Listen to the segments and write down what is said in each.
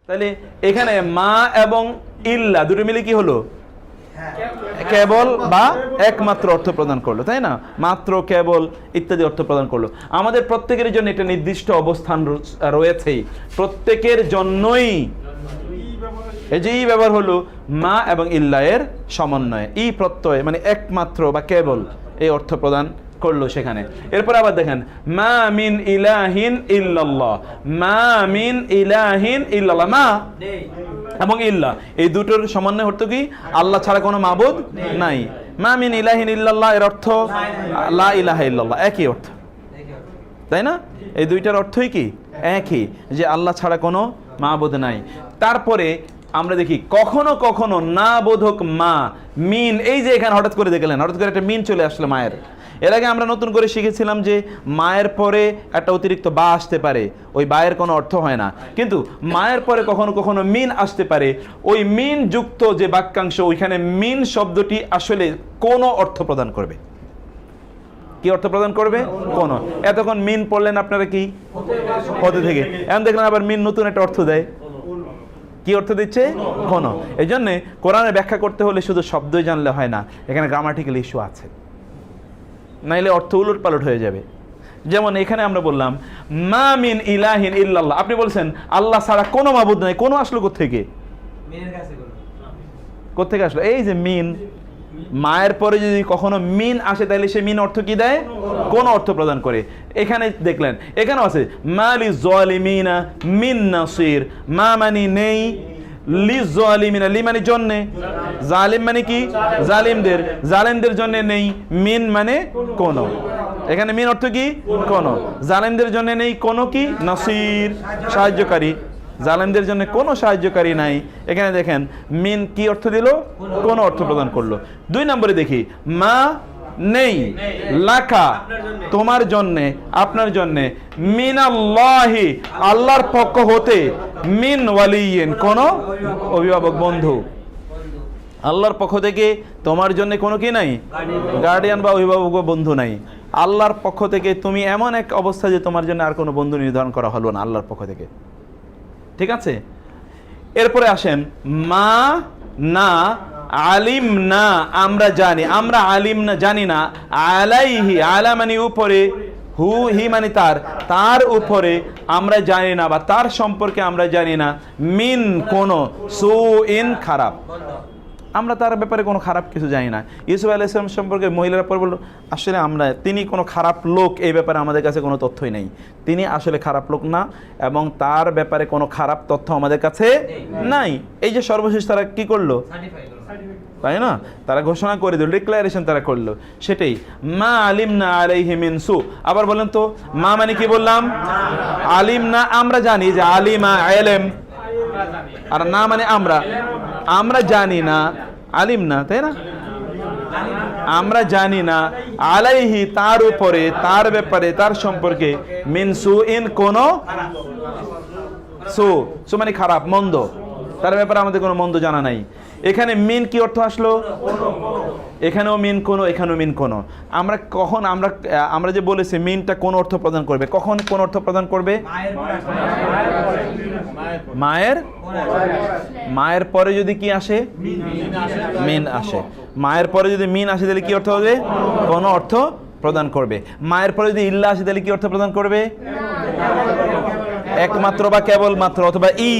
তাহলে এখানে মা এবং ইল্লা দুটো মিলে কি হলো? কেবল বা একমাত্র অর্থ প্রদান করলো, তাই না? মাত্র, কেবল ইত্যাদি অর্থ প্রদান করলো। আমাদের প্রত্যেকের জন্য এটা নির্দিষ্ট অবস্থান রয়েছেই, প্রত্যেকের জন্যই এই যে ই ব্যবহার হলো মা এবং ইল্লা এর সমন্বয়ে, ই প্রত্যয় মানে একমাত্র বা কেবল এই অর্থ প্রদান করলো সেখানে। এরপর আবার দেখেন মা মিন ইলাহিন ইল্লাল্লাহ, মা মিন ইলাহিন ইল্লাল্লাহ, মা এবং ইল্লা এই দুটোর সমন্বয় অর্থ কি? আল্লাহ ছাড়া কোনো মাবুদ নাই। মা মিন ইলাহিন ইল্লাল্লাহ এর অর্থ লা ইলাহা ইল্লাল্লাহ, একই অর্থ, তাই না? এই দুইটার অর্থই কি? একই, যে আল্লাহ ছাড়া কোনো মাবুদ নাই। তারপরে আমরা দেখি কখনো কখনো না বোধক মা মিন, এই যে এখানে হঠাৎ করে দেখলেন, হঠাৎ করে একটা মিন চলে আসলো মায়ের। এর আগে আমরা নতুন করে শিখেছিলাম যে মায়ের পরে একটা অতিরিক্ত বা আসতে পারে, ওই বায়ের কোনো অর্থ হয় না, কিন্তু মায়ের পরে কখনো কখনো মিন আসতে পারে। ওই মিন যুক্ত যে বাক্যাংশ, ওইখানে মিন শব্দটি আসলে কোনো অর্থ প্রদান করবে। কি অর্থ প্রদান করবে? কোন। এতক্ষণ মিন পড়লেন আপনারা কি? হতে থেকে। এখন দেখলেন আবার মিন নতুন একটা অর্থ দেয়। কি অর্থ দিচ্ছে? কোন। এই জন্যে কোরআনের ব্যাখ্যা করতে হলে শুধু শব্দই জানলে হয় না, এখানে গ্রামাটিক্যাল ইস্যু আছে, নাইলে অর্থ উলট পালট হয়ে যাবে। যেমন এখানে আমরা বললাম মা মিন ইলাহিন ইল্লাল্লাহ, আপনি বলছেন আল্লাহ ছাড়া কোনো মাবুদ নাই, কোনো আসলো কোত্থেকে? কোত্থেকে আসলো? এই যে মিন, মায়ের পরে যদি কখনো মিন আসে তাহলে সে মিন অর্থ কি দেয়? কোন অর্থ প্রদান করে। এখানে দেখলেন এখানেও আছে মালি যালিমিনা মিন নাসির, মা মানে নেই, লি যালিমিনা, লি মানে জন্যে, জালিম মানে কি? জালিমদের, জালিমদের জন্য নেই, মিন মানে কোন। এখানে মিন অর্থ কি? কোন। জালিমদের জন্য নেই কোন কি? নাসির, সাহায্যকারী। জালিমদের জন্য কোনো সাহায্যকারী নাই। এখানে দেখেন মিন কি অর্থ দিল? কোন অর্থ প্রদান করলো। 2 নম্বরে দেখি মা নেই, লাকা তোমার জন্যে, আপনার জন্যে, মিনাল্লাহি আল্লাহর পক্ষ হতে, মিন ওয়ালিয়িন কোন অভিভাবক বন্ধু। আল্লাহর পক্ষ থেকে তোমার জন্য কোনো কি নাই? গার্ডিয়ান বা অভিভাবক বা বন্ধু নাই। আল্লাহর পক্ষ থেকে তুমি এমন এক অবস্থা যে তোমার জন্য আর কোনো বন্ধু নির্ধারণ করা হলো না আল্লাহর পক্ষ থেকে, ঠিক আছে? এরপরে আসেন মা না আলিম না, আমরা জানি, আমরা আলিম না জানি না, আলাইহি, আলা মানে উপরে, হু হি মানে তার, তার উপরে আমরা জানি না বা তার সম্পর্কে আমরা জানি না, মিন কোন, সু ইন খারাপ, আমরা তার ব্যাপারে কোনো খারাপ কিছু জানি না। ইউসুফ আলাইহিস সালাম সম্পর্কে মহিলারা পরে বলল আসলে তিনি কোনো খারাপ লোক এই ব্যাপারে আমাদের কাছে কোনো তথ্যই নেই, তিনি আসলে খারাপ লোক না এবং তার ব্যাপারে কোনো খারাপ তথ্য আমাদের কাছে নাই। এই যে সর্বশেষ তারা কি করলো, তাই না? তারা ঘোষণা করে দিল, ডিক্লারেশন তারা করলো, সেটাই মা আলিম না আলাইহি মিন সু। আবার বলেন তো, মা মানে কি বললাম? আলিম না, আমরা জানি যে আলিমা ইলম, আর না মানে আমরা, আমরা জানি না, আলিম না, তাই না? আমরা জানি না, আলাইহি তার উপরে, তার ব্যাপারে, তার সম্পর্কে, মিন সু ইন কোন, সু সু মানে খারাপ, মন্দ, তার ব্যাপারে আমাদের কোনো মন্দ জানা নাই। এখানে মিন কি অর্থ আসলো? এখানেও মিন কোন, এখানেও মিন কোন। আমরা কখন আমরা যে বলেছি মিনটা কোন অর্থ প্রদান করবে, কখন কোন অর্থ প্রদান করবে? মায়ের পরে যদি কি আসে? মিন আসে। মায়ের পরে যদি মিন আসে তাহলে কি অর্থ হবে? কোন অর্থ প্রদান করবে। মায়ের পরে যদি ইল্লা আসে তাহলে কি অর্থ প্রদান করবে? একমাত্র বা কেবলমাত্র অথবা ই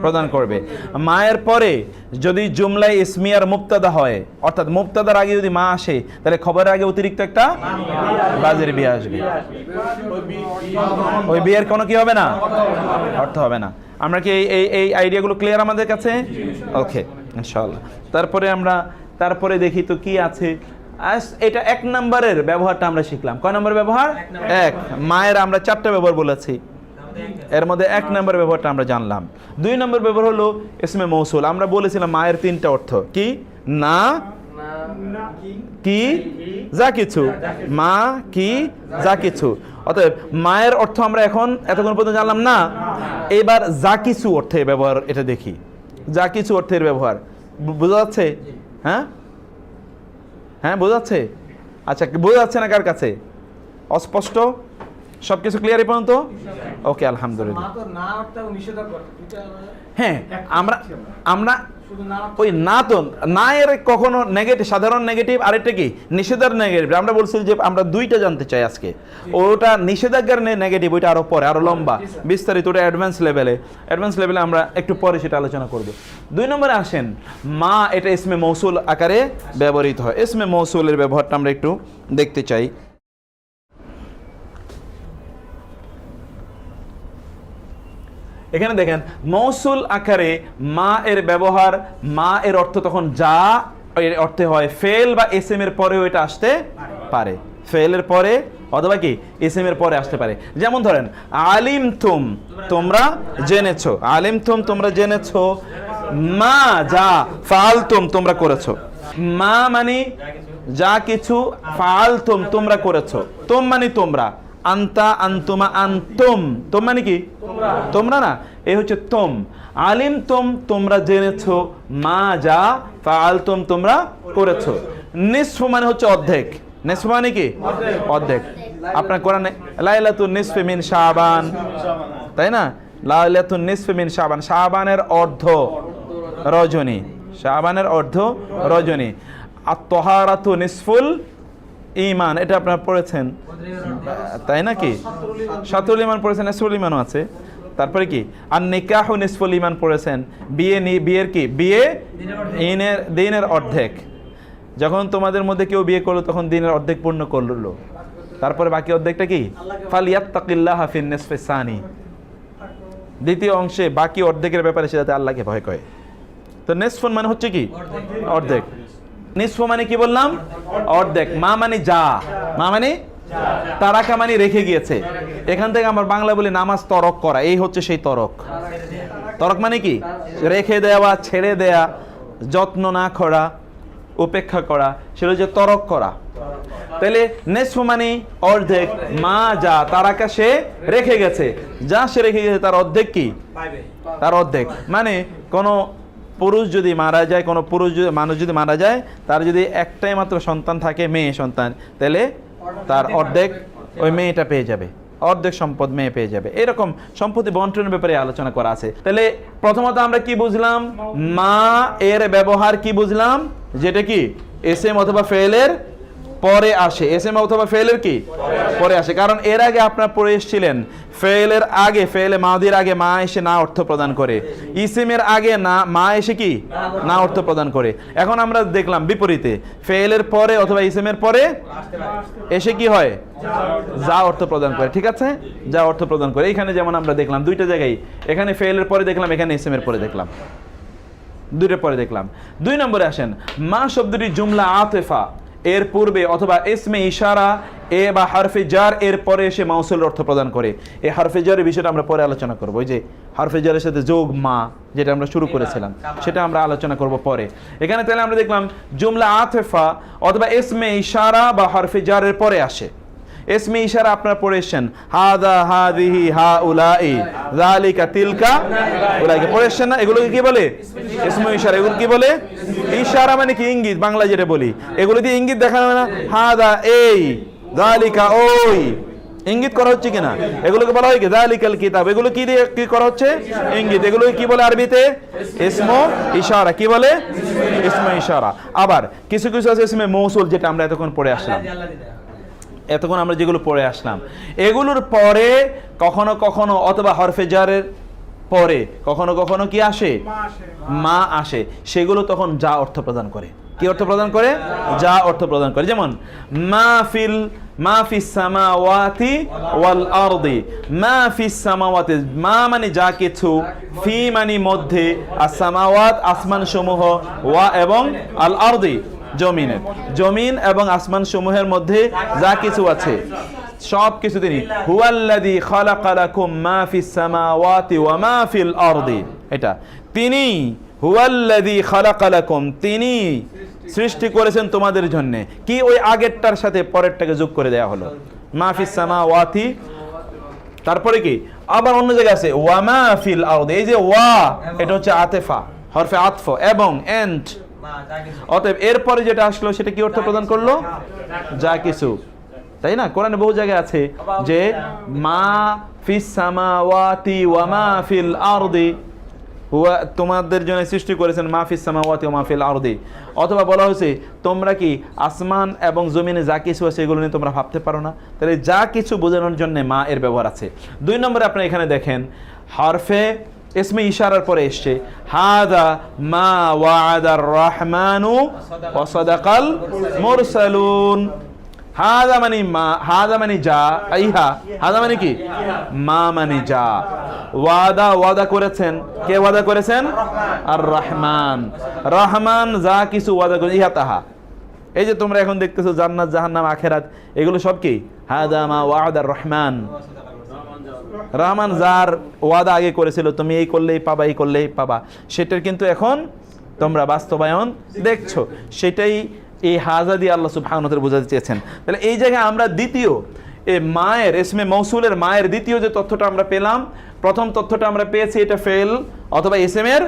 প্রদান করবে। মায়ের পরে যদি জুমলায় ইসমিয়ার মুবতাদা হয়, অর্থাৎ মুবতাদার আগে যদি মা আসে তাহলে খবরের আগে অতিরিক্ত একটা বাজের বিয়ে আসবে, ওই বিয়ের কোনো কি হবে না? অর্থ হবে না। আমরা কি এই আইডিয়াগুলো ক্লিয়ার আমাদের কাছে? ওকে, ইনশাআল্লাহ। তারপরে দেখি তো কি আছে। এটা 1 নম্বরের ব্যবহারটা আমরা শিখলাম। কয় নম্বর ব্যবহার? 1। মায়ের আমরা 4টা ব্যবহার বলেছি, এর মধ্যে 1 নম্বর ব্যবহারটা আমরা জানলাম। 2 নম্বর ব্যবহার হলো ইসমে মৌসুল। আমরা বলেছিলাম মায়ের 3টা অর্থ কি? না, কি, যা কিছু, মা কি, যা কিছু। অতএব মায়ের অর্থ আমরা এতক্ষণ পর্যন্ত জানলাম না। এবার যা কিছু অর্থে ব্যবহার, এটা দেখি যা কিছু অর্থের ব্যবহার। বোঝা যাচ্ছে? হ্যাঁ, বোঝা যাচ্ছে? আচ্ছা, বোঝা যাচ্ছে না কার কাছে? অস্পষ্ট? সবকিছু ক্লিয়ার এই পর্যন্ত? ওকে, আলহামদুলিল্লাহ। হ্যাঁ, আমরা ওই না তো না এর কখনো নেগেটিভ, সাধারণ নেগেটিভ, আরেকটা কি নিষেধাজ্ঞার নেগেটিভ। আমরা বলছি যে আমরা দুইটা জানতে চাই আজকে। ওটা নিষেধাজ্ঞার নেগেটিভ, ওইটা আরো পরে, আরো লম্বা বিস্তারিত, ওটা অ্যাডভান্স লেভেলে আমরা একটু পরে সেটা আলোচনা করব। 2 নম্বরে আসেন, মা এটা ইসমে মৌসুল আকারে ব্যবহৃত হয়। ইসমে মৌসুলের ব্যবহারটা আমরা একটু দেখতে চাই। এখানে দেখেন মৌসুল আকারে মা এর ব্যবহার, মা এর অর্থ তখন যা এর অর্থে হয় ফেল বা এসএম এর পরেও এটা আসতে পারে, ফেলের পরে অথবা কি এসএম এর পরে আসতে পারে। যেমন ধরেন আলিম তুম, তোমরা জেনেছো, আলিম তুম তোমরা জেনেছো, মা যা, ফাল তুম তোমরা করেছো। মা মানে যা কিছু, ফাল তুম তোমরা করেছো, তুম মানে তোমরা, আন্তা আন্তুমা আন্তুম, তোম মানে কি তোমরা না, এই হচ্ছে তোম। আলিম তোম তোমরা জেনেছো, মা যা, ফাল তুম তোমরা করেছো। নিসফ মানে হচ্ছে অর্ধেক, নিসফ মানে কি অর্ধেক। আপনার কোরআনে লাইলাতুন নিসফি মিন শাবান, তাই না? লাইলাতুন নিসফি মিন শাবান, শাবানের অর্ধ রজনী, শাবানের অর্ধ রজনী। আত-তাহারাতু নিসফুল ঈমান, এটা আপনারা পড়েছেন তাই নাকি? শাতরুল ঈমান পড়েছেন, নিসফুল ঈমানও আছে। তারপরে কি আর নিকাহু নিসফুল ঈমান পড়েছেন, বিয়ের কি বিয়ে দিনের অর্ধেক। যখন তোমাদের মধ্যে কেউ বিয়ে করলো তখন দিনের অর্ধেক পূর্ণ করলো, তারপরে বাকি অর্ধেকটা কি ফালিয়াত্তাকিল্লাহা ফিন নিসফিস সানি, দ্বিতীয় অংশে বাকি অর্ধেকের ব্যাপারে সে যাতে আল্লাহকে ভয় করে। তো নিসফুন মানে হচ্ছে কি অর্ধেক, নিসফ মানে কি বললাম অর্ধেক। মা মানে যা, মা মানে তারাকা মানে রেখে গিয়েছে। এখান থেকে আমার বাংলা বলি নামাজ তরক করা, এই হচ্ছে সেই তরক। তরক মানে কি রেখে দেওয়া, ছেড়ে দেয়া, যত্ন না করা, উপেক্ষা করা, সেটা হচ্ছে তরক করা। তাহলে নিসফ মানে অর্ধেক, মা যা তারাকা সে রেখে গেছে, যা সে রেখে গেছে তার অর্ধেক কি, তার অর্ধেক। মানে কোনো পুরুষ যদি মারা যায়, কোনো পুরুষ যদি মানুষ যদি মারা যায়, তার যদি একটাই মাত্র সন্তান থাকে, মেয়ে সন্তান, তাহলে তার অর্ধেক ওই মেয়েটা পেয়ে যাবে, অর্ধেক সম্পদ মেয়ে পেয়ে যাবে। এরকম সম্পত্তি বন্টনের ব্যাপারে আলোচনা করা আছে। তাহলে প্রথমত আমরা কি বুঝলাম, মা এর ব্যবহার কি বুঝলাম, যেটা কি এসএম অথবা ফেলের পরে আসে, এসএম অথবা ফেলের কি পরে আসে। কারণ এর আগে আপনারা পড়ে এসেছিলেন ফেলের আগে, ফেলে মাদির আগে মা এসে না অর্থ প্রদান করে, ইসিমের আগে না মা এসে কি না অর্থ প্রদান করে। এখন আমরা দেখলাম বিপরীতে, ফেলের পরে অথবা ইসিমের পরে এসে কি হয় যা অর্থ প্রদান করে। ঠিক আছে, যা অর্থ প্রদান করে। এখানে যেমন আমরা দেখলাম দুইটা জায়গায়, এখানে ফেলের পরে দেখলাম, এখানে ইসিমের পরে দেখলাম, দুইটার পরে দেখলাম। 2 নম্বরে আসেন, মা শব্দটি জুমলা আতিফা এর পূর্বে অথবা ইসমে ইশারা এ বা হারফে জার এর পরে এসে মাউসুল অর্থ প্রদান করে। এই হারফে জারের বিষয়টা আমরা পরে আলোচনা করব। ওই যে হারফে জারের সাথে যোগ মা, যেটা আমরা শুরু করেছিলাম, সেটা আমরা আলোচনা করব পরে। এখানে তাহলে আমরা দেখলাম জুমলা আতিফা অথবা ইসমে ইশারা বা হারফে জারের পরে আসে। ইসমে ইশারা আপনারা পড়েছেন, হাদা হাদিহি হাউলাই যালিকা তিলকা উলাইকা, পড়েছেন না? এগুলোকে কি বলে ইসমে ইশারা। এগুলো কি বলে ইশারা মানে কি ইঙ্গিত, বাংলা যেটা বলি, এগুলো দিয়ে ইঙ্গিত দেখানো হয় না। হাদা এই, যালিকা ওই, ইঙ্গিত করা হচ্ছে কিনা, এগুলোকে বলা হয় কি যালিকাল কিতাব। এগুলো কি দিয়ে কি করা হচ্ছে ইঙ্গিত। এগুলোকে কি বলে আরবিতে ইসমে ইশারা। কি বলে ইসমে ইশারা। আবার কিছু কিছু আছে ইসমে মৌসুল, যেটা আমরা এতক্ষণ পড়ে আসলাম, এতক্ষণ আমরা যেগুলো পড়ে আসলাম, এগুলোর পরে কখনো কখনো অথবা হরফে জারের পরে কখনো কখনো কি আসে মা আসে, সেগুলো তখন যা অর্থ প্রদান করে। কি অর্থ প্রদান করে? যা অর্থ প্রদান করে। যেমন মা ফিস সামাওয়াতি ওয়াল আরদি, মা ফিস সামাওয়াতি, মা মানে যা কিছু, ফি মানে মধ্যে, আর সামাওয়াত আসমান সমূহ, ওয়া এবং আল আরদি জমিনের, জমিন এবং আসমান সমূহের মধ্যে যা কিছু আছে সব কিছু তিনি। হুয়াল্লাযী খালাকা লাকুম মা ফিস সামাওয়াতি ওয়া মা ফিল আরদি, এটা তিনি। হুয়াল্লাযী খালাকা লাকুম, তিনি সৃষ্টি করেছেন তোমাদের জন্য। কি ওই আগেরটার সাথে পরেরটাকে যোগ করে দেয়া হলো, মা ফিস সামাওয়াতি। তারপরে কি আবার অন্য জায়গায় আছে ওয়া মা ফিল আরদি, এই যে ওয়া এটা হচ্ছে আতিফা, হরফে আতফ, এবং এন্ড, অতএব এরপরে যেটা আসলো সেটা কি অর্থ প্রদান করলো যা কিছু। তাই না? কোরআনে বহু জায়গায় আছে যে মা ফিস সামাওয়াতি ওয়া মা ফিল আরদি, হুয়া তোমাদের জন্য সৃষ্টি করেছেন মা ফিস সামাওয়াতি ওয়া মা ফিল আরদি। অথবা বলা হয়েছে তোমরা কি আসমান এবং জমিনে যা কিছু আছে এগুলো নিয়ে তোমরা ভাবতে পারো না? তাহলে যা কিছু বোঝানোর জন্য মা এর ব্যবহার আছে। 2 নম্বরে আপনি এখানে দেখেন হরফে ইসমে ইশারার পরে এসছে হাদা মা ওয়াদার রহমানু ওয়া সাদাকাল মুরসালুন। হাদা মানে মা, হাদা মানে যা, আইহা হাদা মানে কি মা মানে যা। ওয়াদা করেছেন কে? ওয়াদা করেছেন আর রহমান। রহমান যা কিছু ওয়াদা করে ইহা তাহা। এই যে তোমরা এখন দেখতেছো জান্নাত জাহান্নাম আখেরাত এগুলো সব কি হাদা মা ওয়াদার রহমান। রহমান যার ওয়াদা আগে করেছিল তুমি এই করলেই পাবা, এই করলেই পাবা, সেটার কিন্তু এখন তোমরা বাস্তবায়ন দেখছো। সেটাই এই হাজা দিয়ে আল্লাহ সুবহানাহু ওয়া তাআলা বোঝাতে চেয়েছেন। তাহলে এই জায়গায় আমরা দ্বিতীয় এই মায়ের ইসমে মৌসুলের মায়ের দ্বিতীয় যে তথ্যটা আমরা পেলাম, প্রথম তথ্যটা আমরা পেয়েছি এটা ফেল অথবা ইসমের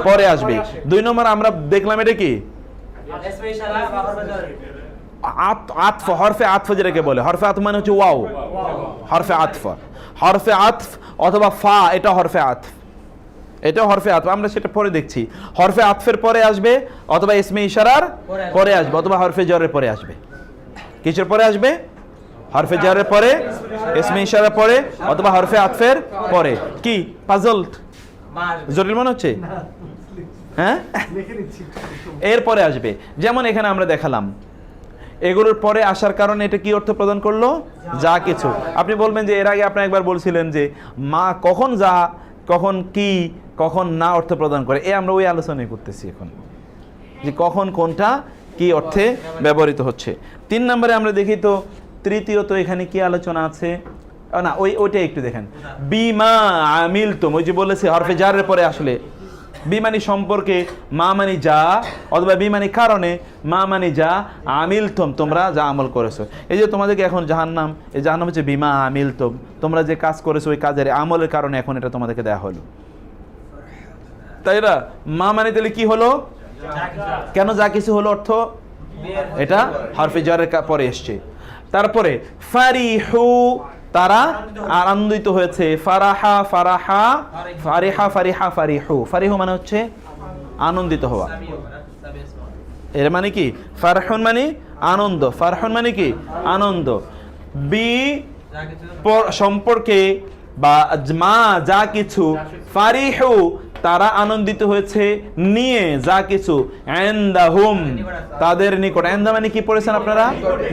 পরে আসবে। 2 নম্বর আমরা দেখলাম এটা কি আতফ, হরফে আতফ যেটাকে বলে। হরফে আতফ মানে হচ্ছে ওয়াও, হরফে আতফ, হরফে আতফ অথবা ফা, এটা হরফে আতফ, এটা হরফে আতফ। আমরা সেটা পরে দেখছি। হরফে আতফের পরে আসবে অথবা ইসমে ইশারার পরে আসবে অথবা হরফে জরের পরে আসবে। কিসের পরে আসবে? হরফে জরের পরে, ইসমে ইশারার পরে অথবা হরফে আতফের পরে। কি পাজলড জটিল মনে হচ্ছে? হ্যাঁ, এরপরে আসবে। যেমন এখানে আমরা দেখালাম এগুলোর পরে আসার কারণে এটা কি অর্থ প্রদান করলো? যা কিছু। আপনি বলবেন যে এর আগে আপনি একবার বলছিলেন যে মা কখন যা, কখন কি, কখন না অর্থ প্রদান করে। আমরা ওই আলোচনাই করতেছি এখন, যে কখন কোনটা কি অর্থে ব্যবহৃত হচ্ছে। 3 নম্বরে আমরা দেখি তো তৃতীয়ত এখানে কি আলোচনা আছে না, ওইটা একটু দেখেন। বিমা আমিলতুম, ওই যে বলেছে হরফে জারের পরে আসলে বিমানি সম্পর্কে, মা মানি যা অথবা বিমানি কারণে, মা মানি যা, আমিলতুম তোমরা যা আমল করেছো। এই যে তোমাদেরকে এখন জাহান্নাম, এই জাহান্নাম হচ্ছে বিমা আমিলতুম, তোমরা যে কাজ করেছো ওই কাজের আমলের কারণে এখন এটা তোমাদেরকে দেয়া হলো। তাই না? মা মানে তাহলে কি হলো? কেন যা কিছু হলো অর্থ? এটা হরফে জারের পরে এসছে। তারপরে ফারিহু, তারা আনন্দিত হয়েছে। ফারাহা ফারাহা, ফারিহা ফারিহা ফারিহু। ফারিহু মানে হচ্ছে আনন্দিত হওয়া। এর মানে কি? ফারহুন মানে আনন্দ, ফারহুন মানে কি আনন্দ। বি সম্পর্কে বা মা যা কিছু, ফারিহু তারা আনন্দিত হয়েছে নিয়ে, যা কিছু, ইনদাহুম তাদের নিকট। ইনদা মানে কি পড়েছেন আপনারা?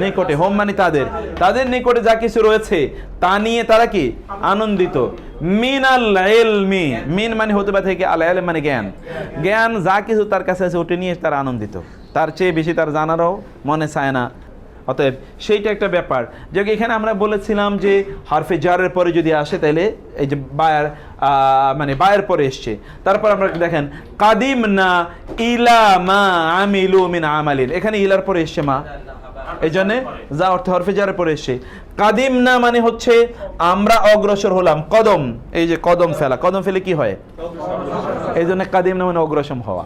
নিকটে। হোম মানে তাদের, তাদের নিকটে যা কিছু রয়েছে তা নিয়ে তারা কি আনন্দিত। মিনাল ইলমি, মিন মানে হতে পারে থেকে, আল ইলম মানে জ্ঞান। জ্ঞান যা কিছু তার কাছে আছে ওটা নিয়ে তারা আনন্দিত, তার চেয়ে বেশি তার জানারও মনে চায় না। অতএব সেইটা একটা ব্যাপার। যে এখানে আমরা বলেছিলাম যে হরফে জারের পরে যদি আসে তাহলে এই যে বায়ার মানে বায়ের পরে এসছে। তারপর আমরা দেখেন কাদিমনা ইলা মা আমিলু মিন আমালিন, এখানে ইলার পরে এসছে মা, এই জন্য যা অর্থ হরফে জারের পরে এসছে। কাদিমনা মানে হচ্ছে আমরা অগ্রসর হলাম। কদম, এই যে কদম ফেলা, কদম ফেলে কি হয়? এই জন্য কাদিমনা মানে অগ্রসর হওয়া।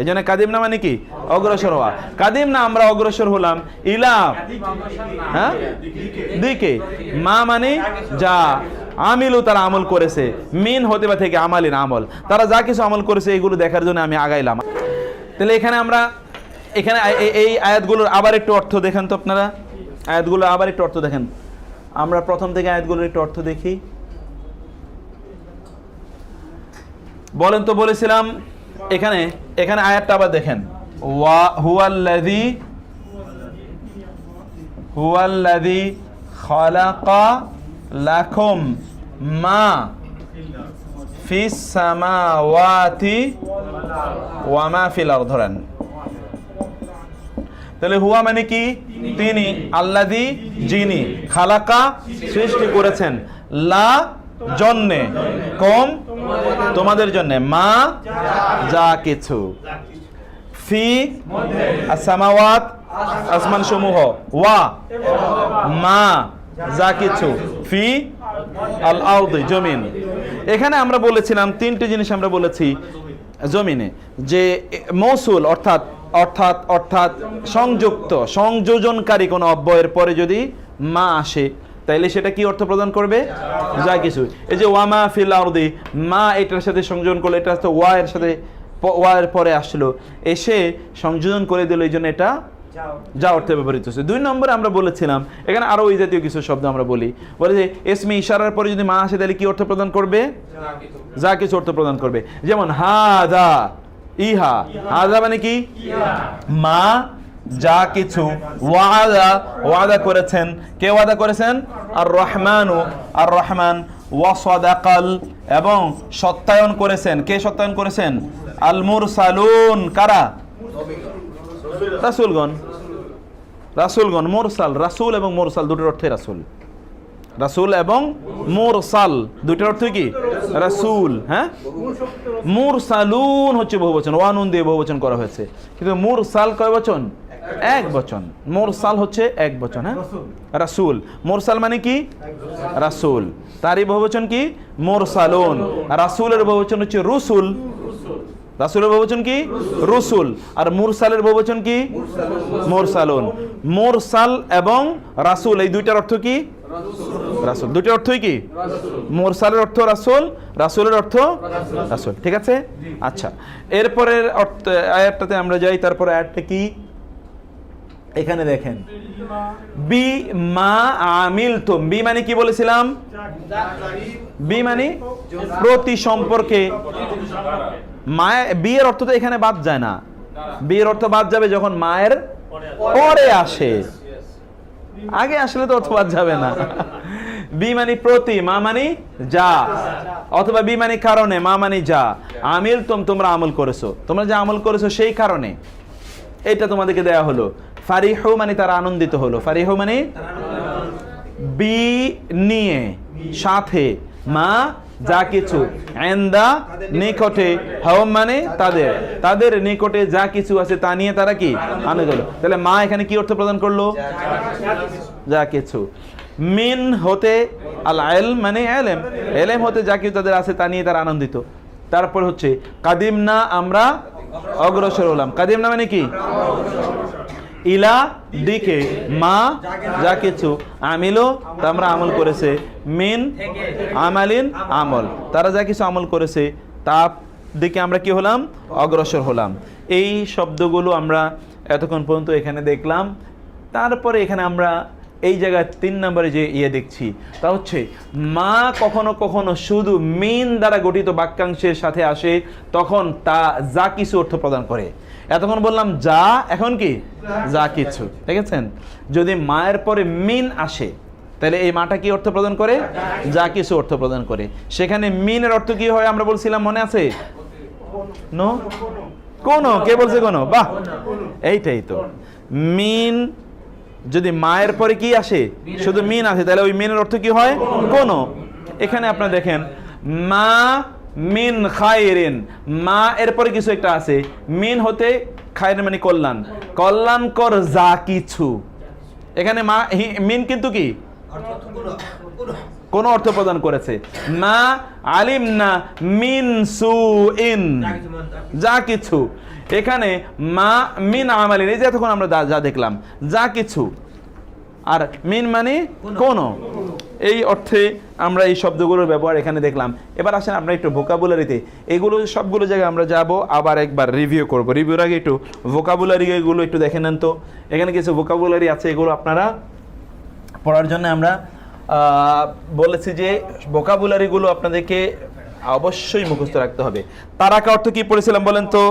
এই জন্য কাদিমনা মানে কি অগ্রসর হওয়া। কাদিমনা আমরা অগ্রসর হলাম, ইলা হ্যাঁ দিকে, মা মানে যা, আমিলু তারা আমল করেছে, মিন হতে বা থেকে আমালিন আমল, তারা যা কিছু আমল করেছে এগুলো দেখার জন্য আমি আগাইলাম। তাহলে এখানে আমরা এখানে এই আয়াতগুলোর আবার একটু অর্থ দেখেন তো আপনারা, আয়াতগুলো আবার একটু অর্থ দেখেন। আমরা প্রথম থেকে আয়াতগুলোর একটু অর্থ দেখি। বলেন তো, বলেছিলাম এখানে এখানে আয়াতটা আবার দেখেন, হুয়াল্লাযী খালাকা লাকুম মা ফিস সামাওয়াতি ওয়া মা ফিল আরদ। ধরেন তাহলে হুয়া মানে কি? তিনি, আল্লাযী যিনি, খালাকা সৃষ্টি করেছেন, লা জন্যে, কম তোমাদের জন্য, মা যা কিছু, ফি আসমাওয়াত আসমান সমূহ, ওয়া মা যা কিছু, ফি আল আরদ জমিন। এখানে আমরা বলেছিলাম 3টে জিনিস আমরা বলেছি জমিনে, যে মৌসুল অর্থাৎ অর্থাৎ অর্থাৎ সংযুক্ত সংযোজনকারী কোনো অব্যয়ের পরে যদি মা আসে তাইলে সেটা কি অর্থ প্রদান করবে? যা কিছু। এই যে ওয়ামা ফিল আরদি, মা এটার সাথে সংযোজন করলো, এটা তো ওয়া এর সাথে ওয়া এর পরে আসলো, এসে সংযোজন করে দিল, এই জন্য এটা যা অর্থে ব্যবহৃত হচ্ছে। 2 নম্বরে আমরা বলেছিলাম এখানে আরো ওই জাতীয় কিছু শব্দ আমরা বলি, বলে যে ইসমে ইশারার পরে যদি মা আসে তাহলে কি অর্থ প্রদান করবে? যা কিছু অর্থ প্রদান করবে। যেমন হাদা, ইহা, হাদা মানে কি? মা যা কিছু, ওয়াদা, ওয়াদা করেছেন, কে ওয়াদা করেছেন? আর রহমানু, আর রহমান, ওয়াসাদাকাল, এবং সত্যায়ন করেছেন, কে সত্যায়ন করেছেন? আল মুরসালুন, কারা? রাসূলগণ, রাসূলগণ। মুরসাল, রাসূল এবং মুরসাল দুটোর অর্থই রাসূল। রাসূল এবং মুরসাল দুটোর অর্থ কি? রাসূল। হ্যাঁ, মুরসালুন হচ্ছে বহুবচন, ওয়ানুন দিয়ে বহুবচন করা হয়েছে, কিন্তু মুরসাল কয় বচন? এক বচন। মুরসাল হচ্ছে এক বচন। হ্যাঁ, রাসূল। মুরসাল মানে কি? রাসূল। তারই বহুবচন কি? মুরসালুন। রাসূলের বহুবচন হচ্ছে রুসুল। রাসূলের বহুবচন কি? রুসুল। আর মুরসালের বহুবচন কি? মুরসালুন। মুরসাল এবং রাসূল এই দুইটার অর্থ কি? রাসূল। দুইটার অর্থই কি? মুরসালের অর্থ রাসূল, রাসূলের অর্থ রাসূল। ঠিক আছে? আচ্ছা, এরপরের আয়াতটাতে আমরা যাই। তারপরে আয়াতটা কি? এখানে দেখেন, বি মা আমিলতুম। বি মানে কি বলেছিলাম? বি মানে প্রতি সম্পর্কে। মায়ের বিয়ের অর্থ তো এখানে বাদ যায় না। বিয়ের অর্থ বাদ যাবে যখন মায়ের পরে আসে, আগে আসলে তো অর্থ বাদ যাবে না। বি মানে প্রতি, মা মানে যা, অথবা বি মানে কারণে, মা মানে যা। আমিল তোমরা আমল করেছো, তোমরা যা আমল করেছো সেই কারণে এটা তোমাদেরকে দেয়া হলো। ফারিহু মানে তারা আনন্দিত হলো। ফারিহু মানে বি নিয়ে, সাথে, মা যা কিছু, ইনদা নিকটে, হাওম মানে তাদের, তাদের নিকটে যা কিছু আছে তা নিয়ে তারা কি? আনন্দিত হলো। তাহলে মা এখানে কি অর্থ প্রদান করলো? যা কিছু। মিন হতে আল ইলম মানে ইলম, ইলম হতে যা কিছু তাদের আছে তা নিয়ে তারা আনন্দিত। তারপর হচ্ছে কাদিমনা, আমরা অগ্রসর হলাম। কাদিমনা মানে কি? ইলা দিকে, মা যা কিছু, আমিলো তা আমরা আমল করেছে, মিন আমালিন আমল, তারা যা কিছু আমল করেছে তার দিকে আমরা কি হলাম? অগ্রসর হলাম। এই শব্দগুলো আমরা এতক্ষণ পর্যন্ত এখানে দেখলাম। তারপরে এখানে আমরা এই জায়গায় 3 নম্বরে যে দেখছি তা হচ্ছে মা কখনো কখনো শুধু মিন দ্বারা গঠিত বাক্যাংশের সাথে আসে, তখন তা যা কিছু অর্থ প্রদান করে। এতক্ষণ বললাম যা, এখন কি? যা কিছু। দেখেছেন, যদি মায়ের পরে মিন আসে তাহলে এই মাটা কি অর্থ প্রদান করে? যা কিছু অর্থ প্রদান করে। সেখানে মিনের অর্থ কি হয় আমরা বলছিলাম, মনে আছে? নো, কোন, কে বলছে কোন? বাহ, এইটাই তো। মিন যদি মায়ের পরে কি আসে? শুধু মিন আসে, তাহলে ওই মিনের অর্থ কি হয়? কোন। এখানে আপনারা দেখেন, মা মিন খায়রিন, মা এরপরে কিছু একটা আছে, মিন হতে খায়রিন মানে কল্যাণ, কল্যাণকর যা কিছু। এখানে মা মিন কিন্তু কি? কোন অর্থ প্রদান করেছে। মা আলিমনা মিন সুইন, যা কিছু। এখানে মা মিন আমালিন, এই যে এতক্ষণ আমরা যা দেখলাম, যা কিছু। আর মিন মানে কোন, এই অর্থে আমরা এই শব্দগুলোর ব্যবহার এখানে দেখলাম। এবার আসেন আমরা একটু ভোকাবুলারিতে, এগুলো সবগুলো জায়গায় আমরা যাব, আবার একবার রিভিউ করব। রিভিউর আগে একটু ভোকাবুলারি এগুলো একটু দেখে নেন তো। এখানে কিছু ভোকাবুলারি আছে, এগুলো আপনারা পড়ার জন্য আমরা বলেছি যে ভোকাবুলারিগুলো আপনাদেরকে অবশ্যই মুখস্থ রাখতে হবে। তারাকা অর্থ কি পড়েছিলাম বলেন তো?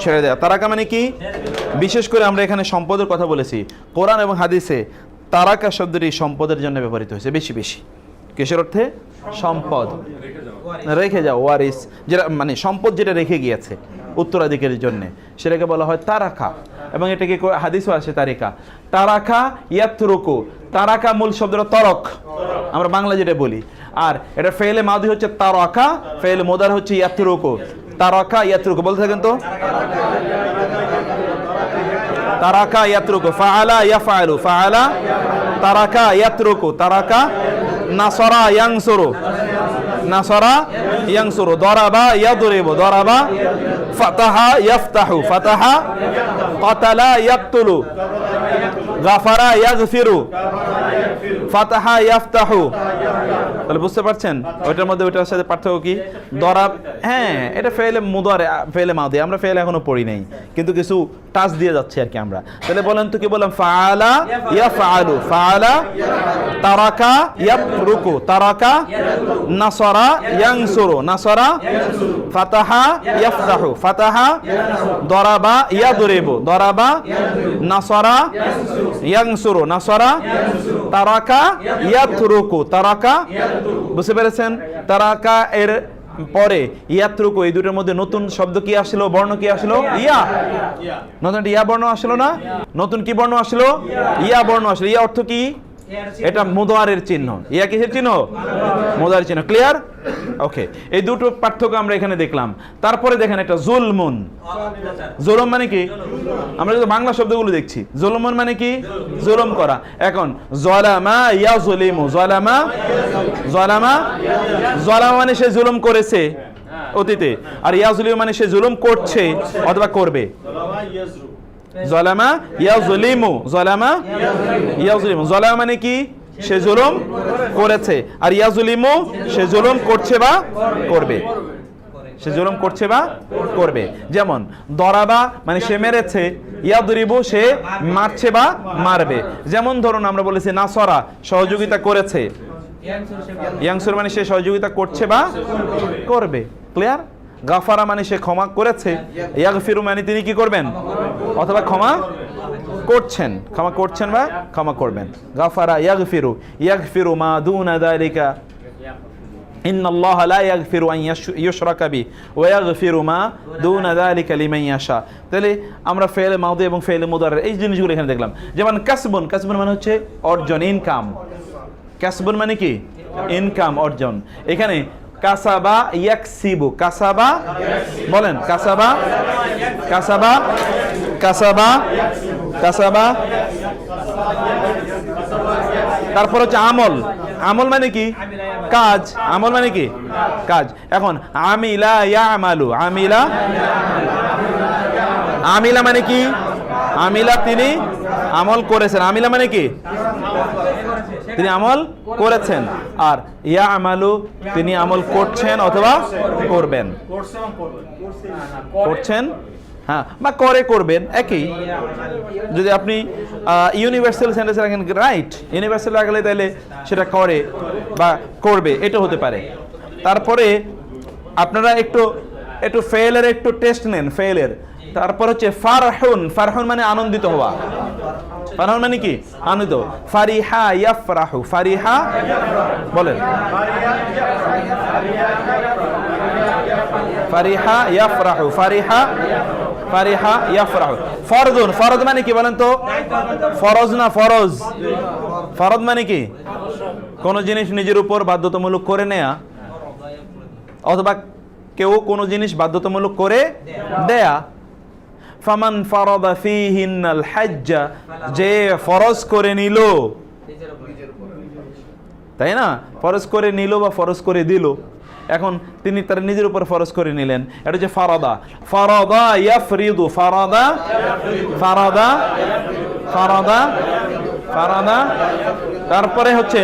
ছেড়ে দেয়া। তারাকা মানে কি? বিশেষ করে আমরা এখানে সম্পদের কথা বলেছি। কোরআন এবং হাদিসে তারাকা শব্দটি সম্পদের জন্য ব্যবহৃত হয়েছে বেশি বেশি। কিসের অর্থে? সম্পদ, রেখে যাও, ওয়ারিস, যেটা মানে সম্পদ যেটা রেখে গিয়েছে উত্তরাধিকারীর জন্য, সেটাকে বলা হয় তারাকা। এবং এটাকে হাদিসও আছে তারিকা। তারাকা ইয়াতরুকু, তারাকা মূল শব্দটা তরক, আমরা বাংলা যেটা বলি। আর এটা ফেলে মাদি হচ্ছে তারাকা, ফেলে মোদার হচ্ছে ইয়াতরুকু। তারাকা ইয়াতরুকু বলতে থাকেন তো। তারাকা ইয়াতরুকু, ফাআলা ইয়াফআলু, ফাআলা, তারাকা ইয়াতরুকু, তারাকা, নাসরা ইয়ানসুরু, নাসরা ইয়ানসুরু, দরাবা ইয়াদরিবু, দরাবা ফাতাহা ইয়াফতাহু, ফাতাহা কাতালা ইয়াকতুলু, গাফারা ইয়াগফিরু, ফাতাহা ইয়াফতাহু। তাহলে বুঝতে পারছেন ওইটার মধ্যে ওইটার সাথে পার্থক্য কি? দরাব, হ্যাঁ এটা ফেলে মুদারে, ফেলে মাদি, আমরা ফেলে এখনো পড়ি নাই কিন্তু কিছু টাচ দিয়ে যাচ্ছে আর কি আমরা। তাহলে বলেন তো কি বললাম? ফাআলা ইয়াফআলু, ফাআলা, তারাকা ইয়াতরুকু, তারাকা, নাসারা ইয়ানসুরু, নাসারা, ফাতাহা ইয়াফতাহু, ফাতাহা, দরাবা ইয়াদরিবু, দরাবা, নাসারা ইয়ানসুরু, নাসারা, তারাকা ইয়াতরুকু, তারাকা। বুঝতে পেরেছেন? তারাকা এর পরে ইয়াতরুকু, এই দুটোর মধ্যে নতুন শব্দ কি আসলো? বর্ণ কি আসলো? ইয়া। নতুন ইয়া বর্ণ আসলো না? নতুন কি বর্ণ আসলো? ইয়া বর্ণ আসলো। ইয়া অর্থ কি? এটা মুদারের চিহ্ন। ইয়া কিসের চিহ্ন? মুদারের চিহ্ন। ক্লিয়ার? ওকে, এই দুটো পার্থক্য আমরা এখানে দেখলাম। তারপরে দেখেন একটা জুলমুন। জুলুম মানে কি? আমরা যদি বাংলা শব্দগুলো দেখছি, জুলুমুন মানে কি? জুলুম করা। এখন যালামা ইয়াজলিমু, যালামা, যালামা, যালামা মানে সে জুলুম করেছে অতীতে, আর ইয়াজলিমু মানে সে জুলুম করছে অথবা করবে। যালামা ইয়াজলিমু, যালামা ইয়াজলিমু, যালামা মানে কি? সে জুলুম করেছে, আর ইয়াজলিমু সে জুলুম করছে বা করবে, সে জুলুম করছে বা করবে। যেমন দরাবা মানে সে মেরেছে, ইয়াদরিবু সে মারছে বা মারবে। যেমন ধরুন আমরা বলেছি নাসরা সহযোগিতা করেছে, ইয়ানসুর মানে সে সহযোগিতা করছে বা করবে। ক্লিয়ার? গাফারা মানে সে ক্ষমা করেছে, ইয়াগফিরু মানে তিনি কি করবেন অথবা ক্ষমা করছেন, ক্ষমা করছেন বা ক্ষমা করবেন। গাফারা ইয়াগফিরু, ইয়াগফিরু মা দুনা যালিকা, ইন্নাল্লাহা লা ইয়াগফিরু আন ইউশরাকা বিহি ওয়া ইয়াগফিরু মা দুনা যালিকা লিমান ইয়াশা। তাহলে আমরা ফেলে মাউদি এবং ফেলে মুদারের এই জিনিসগুলো এখানে দেখলাম। যেমন কাসবুন, কাসবুন মানে হচ্ছে অর্জন, ইনকাম। কাসবুন মানে কি? ইনকাম, অর্জন। এখানে কাসাবা ইয়াকসিবু, কাসাবা, বলেন কাসাবা, কাসাবা, কাসাবা, কাসাবা। তারপর হচ্ছে আমল, আমল মানে কি? কাজ, আমল মানে কি? কাজ। এখন আমিলা ইয়ামালু, আমিলা, আমিলা মানে কি? আমিলা তিনি আমল করেছেন, আমিলা মানে কি? তিনি আমল করেছেন। আর ইয়ামালু তিনি আমল করছেন অথবা করবেন, করছেন, হ্যাঁ, বা করে, করবেন, একই। যদি আপনি ইউনিভার্সাল সেন্টেন্স রাখেন, রাইট, ইউনিভার্সাল রাখলে তাহলে সেটা করে বা করবে, এটা হতে পারে। তারপরে আপনারা একটু একটু ফেলের একটু টেস্ট নেন, ফেলের। তারপর হচ্ছে ফারহুন, ফারহুন মানে আনন্দিত হওয়া, ফারহুন মানে কি? আনন্দিত। ফারিহা ইয়াফরাহু, ফারিহা, বলেন ফারিহা ইয়াফরাহু, ফারিহা, ফারিহা ইয়াফরাহু। ফরজুন, ফরজ মানে কি বলেন তো? ফরজ না ফরজ, ফরজ মানে কি? কোন জিনিস নিজের উপর বাধ্যতামূলক করে নেয়া, অথবা কেউ কোন জিনিস বাধ্যতামূলক করে দেয়া। ফামান ফারাদা ফীহিন্নাল হজ্জ, যে ফরজ করে নিল, তাই না? ফরজ করে নিল বা ফরজ করে দিল। এখন তিনি তার নিজের উপর ফরজ করে নিলেন, এটা হচ্ছে ফারাদা। ফারাদা ইয়াফরিদু, ফারাদা, ফারাদা, ফারাদা, ফারাদা। তারপরে হচ্ছে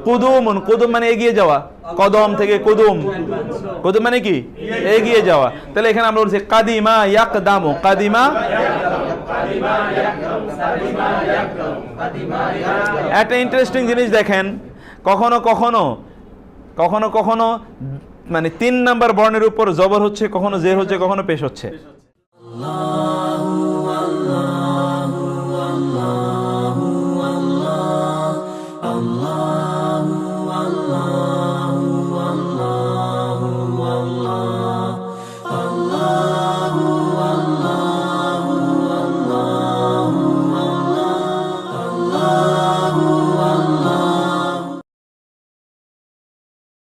কুদুমুন, কুদুম মানে এগিয়ে যাওয়া, কদম থেকে কুদুম, কুদুম মানে কি? এগিয়ে যাওয়া। তাহলে এখানে আমরা বলছি কাদিমা ইয়াকদামু, কাদিমা। একটা ইন্টারেস্টিং জিনিস দেখেন, কখনো কখনো কখনো কখনো মানে 3 নাম্বার বর্ণের উপর জবর হচ্ছে, কখনো জের হচ্ছে, কখনো পেশ হচ্ছে।